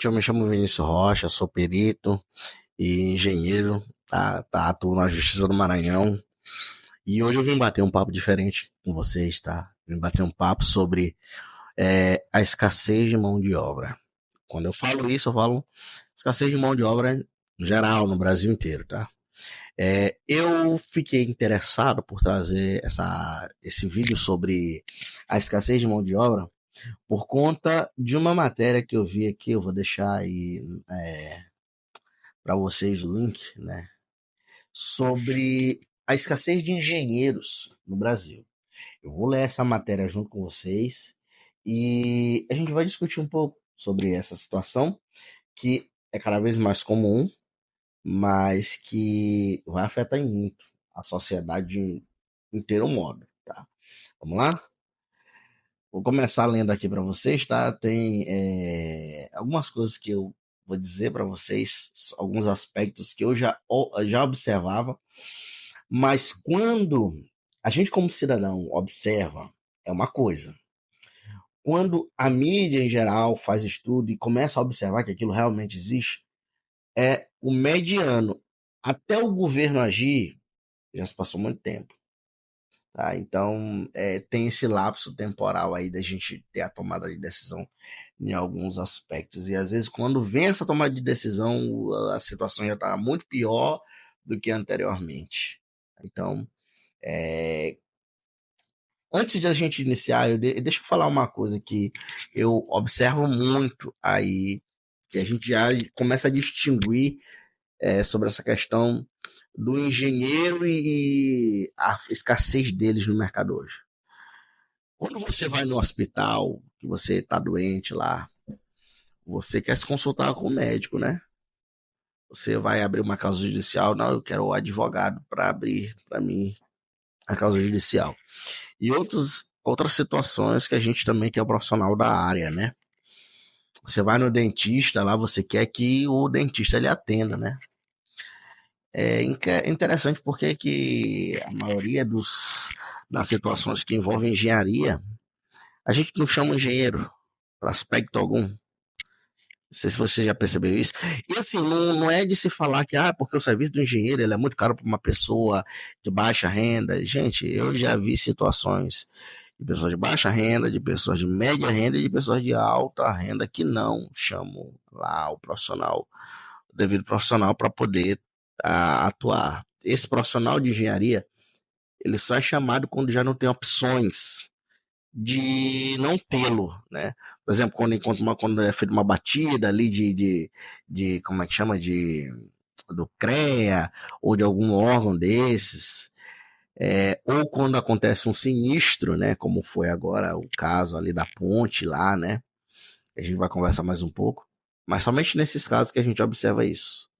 noite, eu me chamo Vinícius Rocha, sou perito e engenheiro, atuo na Justiça do Maranhão. E hoje eu vim bater um papo diferente com vocês, tá? Vim bater um papo sobre a escassez de mão de obra. Quando eu falo isso, eu falo escassez de mão de obra geral, no Brasil inteiro, tá? Eu fiquei interessado por trazer esse vídeo sobre a escassez de mão de obra por conta de uma matéria que eu vi aqui. Eu vou deixar aí para vocês o link, né? Sobre a escassez de engenheiros no Brasil. Eu vou ler essa matéria junto com vocês e a gente vai discutir um pouco sobre essa situação que é cada vez mais comum, mas que vai afetar em muito a sociedade inteira modo, tá? Vamos lá? Vou começar lendo aqui para vocês, tá? Tem algumas coisas que eu vou dizer para vocês, alguns aspectos que eu já observava, mas quando a gente como cidadão observa, é uma coisa. Quando a mídia em geral faz estudo e começa a observar que aquilo realmente existe, é o mediano. Até o governo agir, já se passou muito tempo. Tá? Então, tem esse lapso temporal aí da gente ter a tomada de decisão em alguns aspectos. E às vezes, quando vem essa tomada de decisão, a situação já está muito pior do que anteriormente. Então, antes de a gente iniciar, deixa eu falar uma coisa que eu observo muito aí, que a gente já começa a distinguir sobre essa questão do engenheiro e a escassez deles no mercado hoje. Quando você vai no hospital, que você está doente lá, você quer se consultar com o médico, né? Você vai abrir uma causa judicial, não, eu quero o advogado para abrir para mim a causa judicial. E outras situações que a gente também quer o profissional da área, né? Você vai no dentista lá, você quer que o dentista ele atenda, né? É interessante porque que a maioria das situações que envolvem engenharia, a gente não chama engenheiro para aspecto algum. Não sei se você já percebeu isso. E assim, não é de se falar que porque o serviço do engenheiro ele é muito caro para uma pessoa de baixa renda. Gente, eu já vi situações de pessoas de baixa renda, de pessoas de média renda e de pessoas de alta renda que não chamam lá o devido profissional para poder atuar. Esse profissional de engenharia, ele só é chamado quando já não tem opções de não tê-lo, né? Por exemplo, quando é feita uma batida ali de como é que chama, do CREA ou de algum órgão desses, ou quando acontece um sinistro, né? Como foi agora o caso ali da ponte lá, né? A gente vai conversar mais um pouco, mas somente nesses casos que a gente observa isso.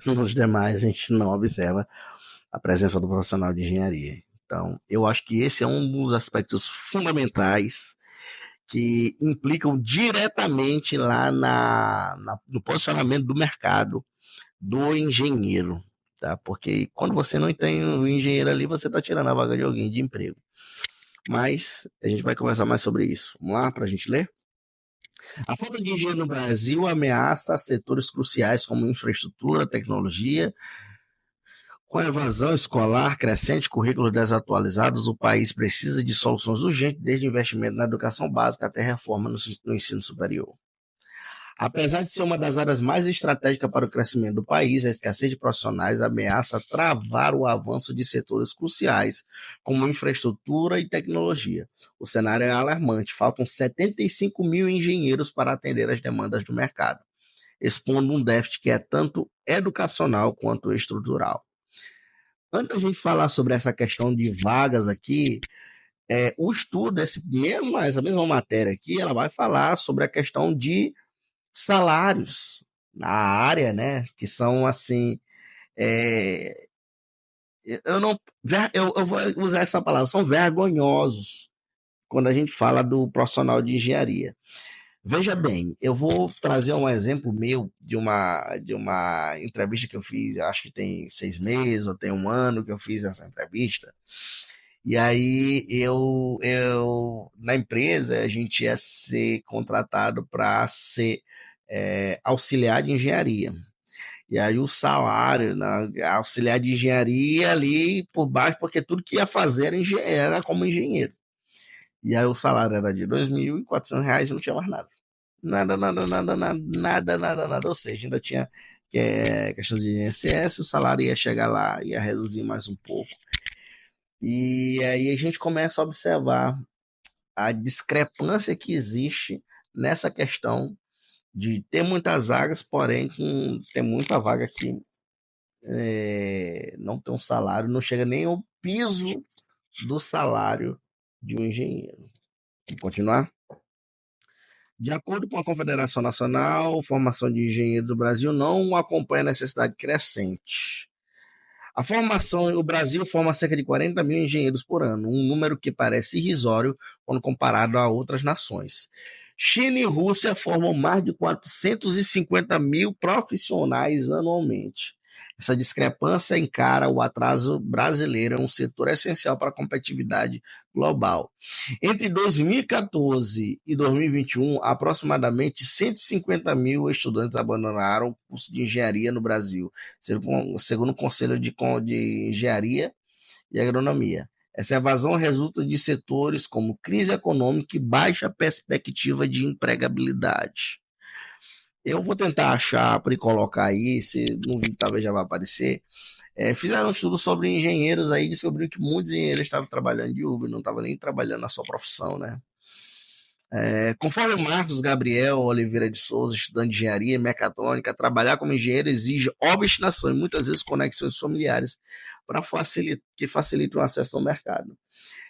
Nos demais, a gente não observa a presença do profissional de engenharia. Então, eu acho que esse é um dos aspectos fundamentais que implicam diretamente lá no posicionamento do mercado do engenheiro. Tá? Porque quando você não tem o engenheiro ali, você está tirando a vaga de alguém de emprego. Mas a gente vai conversar mais sobre isso. Vamos lá para a gente ler? A falta de engenheiro no Brasil ameaça setores cruciais como infraestrutura, tecnologia. Com a evasão escolar crescente, currículos desatualizados, o país precisa de soluções urgentes, desde investimento na educação básica até reforma no ensino superior. Apesar de ser uma das áreas mais estratégicas para o crescimento do país, a escassez de profissionais ameaça travar o avanço de setores cruciais, como infraestrutura e tecnologia. O cenário é alarmante, faltam 75 mil engenheiros para atender as demandas do mercado, expondo um déficit que é tanto educacional quanto estrutural. Antes da gente falar sobre essa questão de vagas aqui, o estudo, essa mesma matéria aqui, ela vai falar sobre a questão de salários na área, né? Que são assim, é, eu não, eu vou usar essa palavra, são vergonhosos quando a gente fala do profissional de engenharia. Veja bem, eu vou trazer um exemplo meu de uma entrevista que eu fiz, acho que tem 6 meses ou tem um ano que eu fiz essa entrevista. E aí na empresa a gente ia ser contratado para ser auxiliar de engenharia. E aí o salário, auxiliar de engenharia ali por baixo, porque tudo que ia fazer era como engenheiro. E aí o salário era de R$ 2.400 e não tinha mais nada. Nada, nada, nada, nada, nada, nada, nada. Ou seja, ainda tinha questão de INSS, o salário ia chegar lá, ia reduzir mais um pouco. E aí a gente começa a observar a discrepância que existe nessa questão de ter muitas vagas, porém tem muita vaga que não tem um salário, não chega nem ao piso do salário de um engenheiro. Vamos continuar? De acordo com a Confederação Nacional, a formação de engenheiros do Brasil não acompanha a necessidade crescente. O Brasil forma cerca de 40 mil engenheiros por ano, um número que parece irrisório quando comparado a outras nações. China e Rússia formam mais de 450 mil profissionais anualmente. Essa discrepância encara o atraso brasileiro, um setor essencial para a competitividade global. Entre 2014 e 2021, aproximadamente 150 mil estudantes abandonaram o curso de engenharia no Brasil, segundo o Conselho de Engenharia e Agronomia. Essa evasão resulta de setores como crise econômica e baixa perspectiva de empregabilidade. Eu vou tentar achar para colocar aí, se no vídeo talvez já vai aparecer. Fizeram um estudo sobre engenheiros aí, descobriram que muitos engenheiros estavam trabalhando de Uber, não estavam nem trabalhando na sua profissão, né? Conforme Marcos Gabriel Oliveira de Souza, estudante de engenharia e mecatrônica, trabalhar como engenheiro exige obstinação e muitas vezes conexões familiares que facilitam o acesso ao mercado.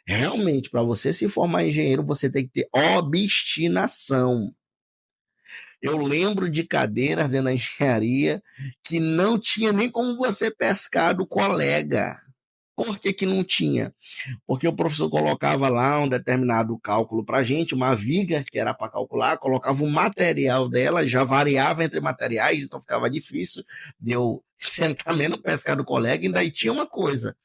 Realmente, para você se formar engenheiro, você tem que ter obstinação. Eu lembro de cadeiras dentro da engenharia que não tinha nem como você pescar do colega. Por que que não tinha? Porque o professor colocava lá um determinado cálculo para a gente, uma viga que era para calcular, colocava o material dela, já variava entre materiais, então ficava difícil de eu sentar menos pescar do colega. E ainda tinha uma coisa,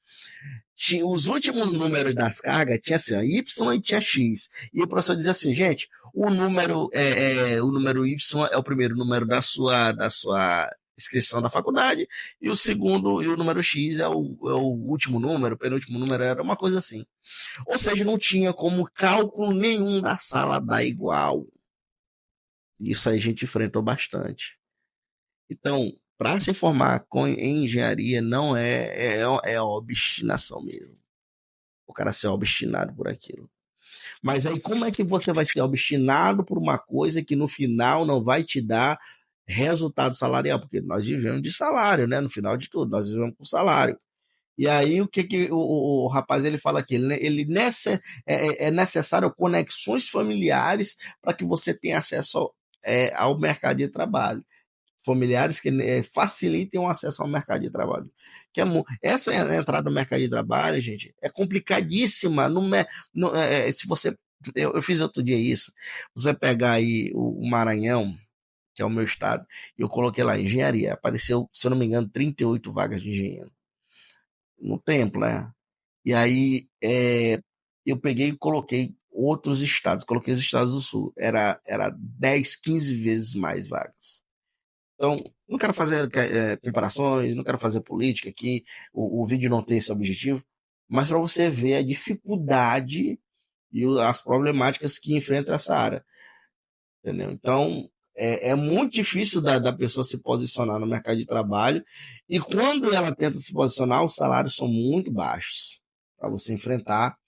tinha os últimos números das cargas, tinha assim, Y e tinha X. E o professor dizia assim, gente, o número Y é o primeiro número da sua inscrição da faculdade, e o segundo, e o número X é o último número, o penúltimo número, era uma coisa assim. Ou seja, não tinha como cálculo nenhum da sala dar igual. Isso aí a gente enfrentou bastante. Então, para se formar em engenharia, não é obstinação mesmo. O cara ser obstinado por aquilo. Mas aí, como é que você vai ser obstinado por uma coisa que no final não vai te dar resultado salarial? Porque nós vivemos de salário, né? No final de tudo, nós vivemos com salário. E aí, o que o rapaz ele fala aqui? É necessário conexões familiares para que você tenha acesso ao mercado de trabalho. Familiares que facilitem o acesso ao mercado de trabalho. Essa entrada no mercado de trabalho, gente, é complicadíssima. Se você, eu fiz outro dia isso. Você pegar aí o Maranhão, que é o meu estado, e eu coloquei lá engenharia. Apareceu, se eu não me engano, 38 vagas de engenheiro no templo, né? E aí eu peguei e coloquei outros estados, coloquei os estados do sul. Era 10, 15 vezes mais vagas. Então, não quero fazer comparações, não quero fazer política aqui, o vídeo não tem esse objetivo, mas para você ver a dificuldade e as problemáticas que enfrenta essa área, entendeu? Então, é muito difícil da pessoa se posicionar no mercado de trabalho, e quando ela tenta se posicionar, os salários são muito baixos para você enfrentar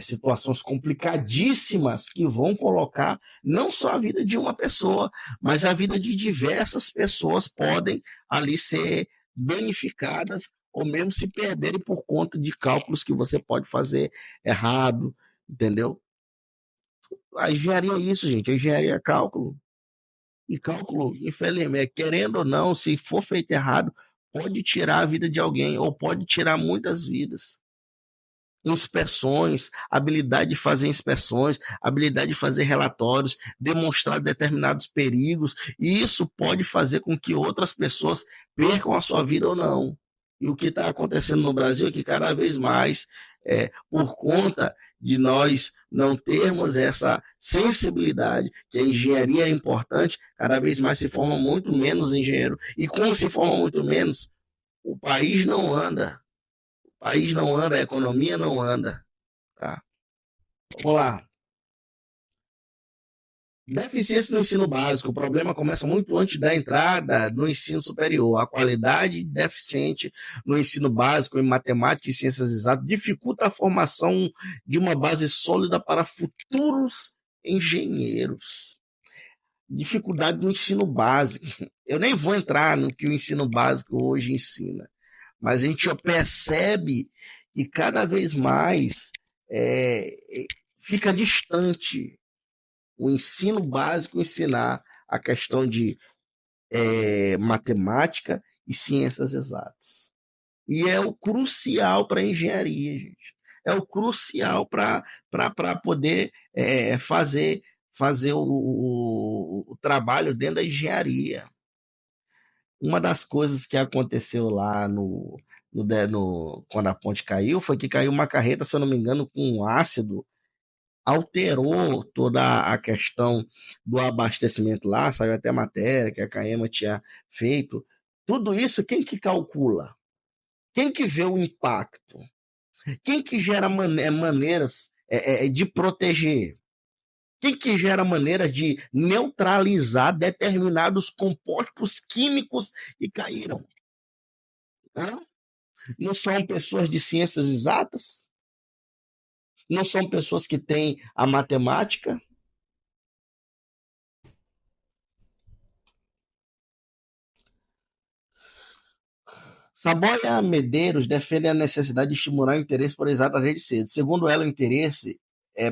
situações complicadíssimas que vão colocar não só a vida de uma pessoa, mas a vida de diversas pessoas podem ali ser danificadas ou mesmo se perderem por conta de cálculos que você pode fazer errado, entendeu? A engenharia é isso, gente. A engenharia é cálculo. E cálculo, infelizmente, querendo ou não, se for feito errado, pode tirar a vida de alguém ou pode tirar muitas vidas. Inspeções, habilidade de fazer inspeções, habilidade de fazer relatórios, demonstrar determinados perigos, e isso pode fazer com que outras pessoas percam a sua vida ou não. E o que está acontecendo no Brasil é que cada vez mais, por conta de nós não termos essa sensibilidade, que a engenharia é importante, cada vez mais se forma muito menos engenheiro. E como se forma muito menos, o país não anda. O país não anda, a economia não anda. Tá? Vamos lá. Deficiência no ensino básico. O problema começa muito antes da entrada no ensino superior. A qualidade deficiente no ensino básico em matemática e ciências exatas dificulta a formação de uma base sólida para futuros engenheiros. Dificuldade no ensino básico. Eu nem vou entrar no que o ensino básico hoje ensina, mas a gente percebe que cada vez mais é, fica distante o ensino básico ensinar a questão de matemática e ciências exatas. E é o crucial para a engenharia, gente. É o crucial para poder fazer o trabalho dentro da engenharia. Uma das coisas que aconteceu lá quando a ponte caiu foi que caiu uma carreta, se eu não me engano, com ácido, alterou toda a questão do abastecimento lá, saiu até matéria que a Caema tinha feito. Tudo isso, quem que calcula? Quem que vê o impacto? Quem que gera maneiras de proteger? Quem que gera maneiras de neutralizar determinados compostos químicos que caíram? Não são pessoas de ciências exatas? Não são pessoas que têm a matemática? Saboia Medeiros defende a necessidade de estimular o interesse por exatas desde cedo. Segundo ela, o interesse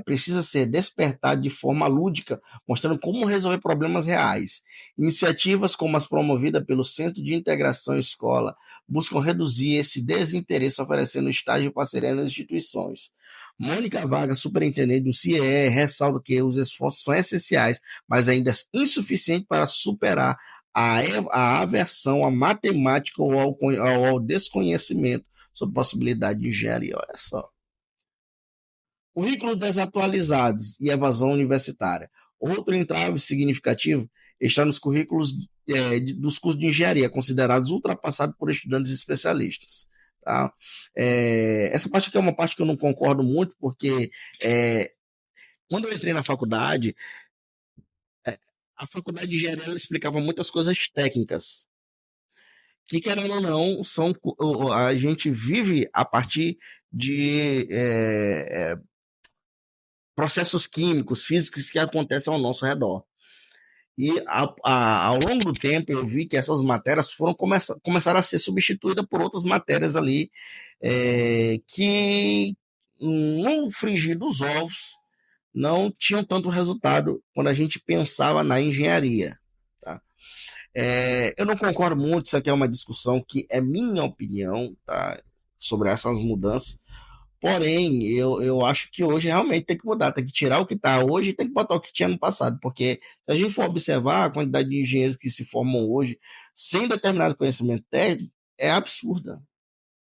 precisa ser despertado de forma lúdica, mostrando como resolver problemas reais. Iniciativas como as promovidas pelo Centro de Integração Escola buscam reduzir esse desinteresse, oferecendo estágio e parceria nas instituições. Mônica Vargas, superintendente do CIE, ressalta que os esforços são essenciais, mas ainda insuficientes para superar a aversão à matemática ou ao desconhecimento sobre possibilidade de engenharia. Olha só. Currículos desatualizados e evasão universitária. Outro entrave significativo está nos currículos dos cursos de engenharia, considerados ultrapassados por estudantes especialistas. Tá? Essa parte aqui é uma parte que eu não concordo muito, porque quando eu entrei na faculdade, a faculdade de engenharia ela explicava muitas coisas técnicas, que, querendo ou não, a gente vive a partir de processos químicos, físicos que acontecem ao nosso redor. E ao longo do tempo eu vi que essas matérias começaram a ser substituídas por outras matérias ali que no frigir dos ovos não tinham tanto resultado quando a gente pensava na engenharia. Tá? Eu não concordo muito, isso aqui é uma discussão que é minha opinião, tá? Sobre essas mudanças. Porém, eu acho que hoje realmente tem que mudar, tem que tirar o que está hoje e tem que botar o que tinha no passado, porque se a gente for observar a quantidade de engenheiros que se formam hoje sem determinado conhecimento técnico, é absurda.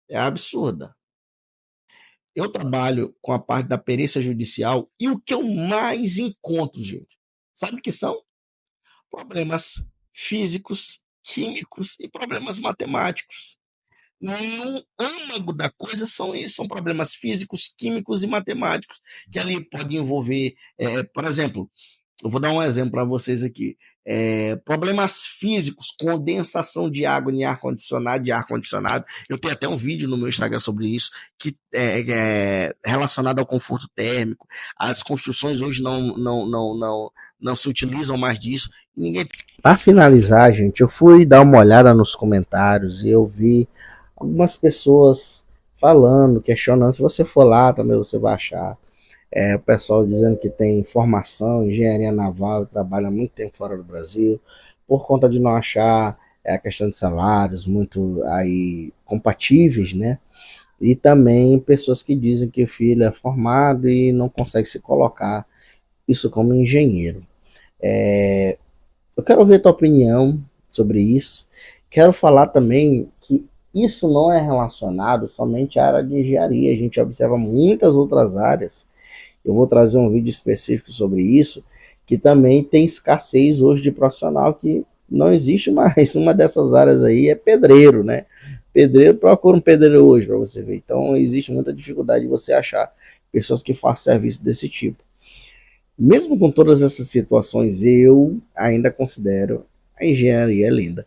É absurda. Eu trabalho com a parte da perícia judicial e o que eu mais encontro, gente, sabe o que são? Problemas físicos, químicos e problemas matemáticos. No âmago da coisa são isso, são problemas físicos, químicos e matemáticos, que ali pode envolver, por exemplo, eu vou dar um exemplo para vocês aqui. Problemas físicos, condensação de água em ar-condicionado, de ar-condicionado. Eu tenho até um vídeo no meu Instagram sobre isso, que é relacionado ao conforto térmico. As construções hoje não se utilizam mais disso. Ninguém. Para finalizar, gente, eu fui dar uma olhada nos comentários e eu vi algumas pessoas falando, questionando. Se você for lá também você vai achar. O pessoal dizendo que tem formação, engenharia naval, trabalha muito tempo fora do Brasil, por conta de não achar a questão de salários muito aí compatíveis, né? E também pessoas que dizem que o filho é formado e não consegue se colocar isso como engenheiro. Eu quero ver a tua opinião sobre isso. Quero falar também que isso não é relacionado somente à área de engenharia. A gente observa muitas outras áreas Eu vou trazer um vídeo específico sobre isso, que também tem escassez hoje de profissional, que não existe mais. Uma dessas áreas aí é pedreiro, né? Pedreiro, procura um pedreiro hoje para você ver. Então, existe muita dificuldade de você achar pessoas que façam serviço desse tipo. Mesmo com todas essas situações, eu ainda considero a engenharia linda.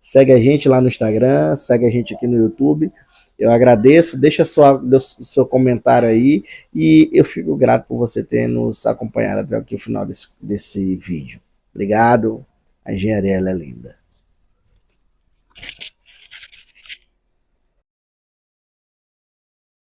Segue a gente lá no Instagram, segue a gente aqui no YouTube. Eu agradeço, deixa seu comentário aí e eu fico grato por você ter nos acompanhado até aqui o final desse vídeo. Obrigado, a engenharia ela é linda.